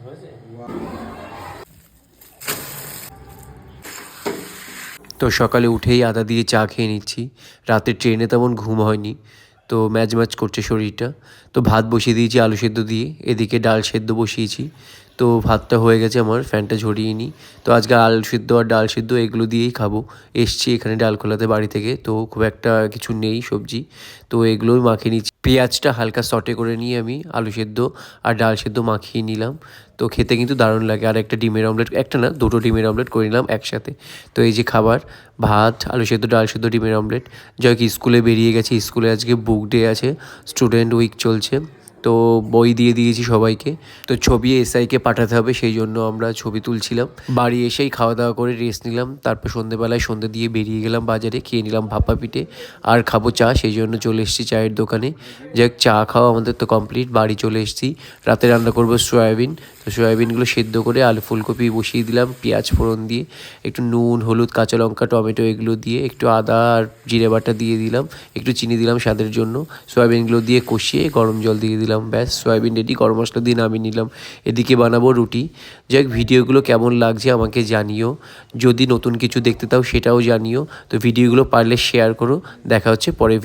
তো সকালে উঠেই আদা দিয়ে চা খেয়ে নিচ্ছি। রাতে ট্রেনে তেমন ঘুম হয়নি, তো ম্যাচ ম্যাচ করছে শরীরটা। তো ভাত বসিয়ে দিয়েছি আলু সেদ্ধ দিয়ে, এদিকে ডাল সেদ্ধ বসিয়েছি। তো ভাতটা হয়ে গেছে আমার, ফ্যানটা ঝরিয়ে নিই। তো আজকে আলু সিদ্ধ আর ডাল সিদ্ধ এগুলো দিয়েই খাবো। এসছি এখানে ডালখোলাতে বাড়ি থেকে, তো খুব একটা কিছু নেই সবজি, তো এগুলোই মাখিয়ে নিচ্ছি। পেঁয়াজটা হালকা সটে করে নিয়ে আমি আলু সেদ্ধ আর ডাল সেদ্ধ মাখিয়ে নিলাম। তো খেতে কিন্তু দারুণ লাগে। আর একটা ডিমের অমলেট, একটা না দুটো ডিমের অমলেট করে নিলাম একসাথে। তো এই যে খাবার, ভাত, আলু সেদ্ধ, ডাল সেদ্ধ, ডিমের অমলেট। জয় কি স্কুলে বেরিয়ে গেছে, স্কুলে আজকে বুক ডে আছে, স্টুডেন্ট উইক চলছে। তো বই দিয়ে দিয়েছি সবাইকে। তো ছবি এসআইকে পাঠাতে হবে, সেই জন্য আমরা ছবি তুলছিলাম। বাড়ি এসেই খাওয়া দাওয়া করে রেস্ট নিলাম। তারপর সন্ধ্যেবেলায় সন্ধ্যে দিয়ে বেরিয়ে গেলাম বাজারে, খেয়ে নিলাম ভাপা পিঠে আর খাবো চা, সেই জন্য চলে এসেছি চায়ের দোকানে। যাক, চা খাওয়া আমাদের তো কমপ্লিট, বাড়ি চলে এসেছি। রাতে রান্না করবো সয়াবিন। তো সয়াবিনগুলো সেদ্ধ করে আলু ফুলকপি বসিয়ে দিলাম পেঁয়াজ ফোড়ন দিয়ে, একটু নুন, হলুদ, কাঁচা লঙ্কা, টমেটো এগুলো দিয়ে, একটু আদা আর জিরে বাটা দিয়ে দিলাম, একটু চিনি দিলাম স্বাদের জন্য। সয়াবিনগুলো দিয়ে কষিয়ে গরম জল দিয়ে দিলাম, ব্যাস সয়াবিন রেডি। গরম মশলা দিয়ে নামিয়ে নিলাম। এদিকে বানাবো রুটি। যাক, ভিডিওগুলো কেমন লাগছে আমাকে জানিও, যদি নতুন কিছু দেখতে চাও সেটাও জানিও। তো ভিডিওগুলো পারলে শেয়ার করো। দেখা হচ্ছে পরে ভিডিও।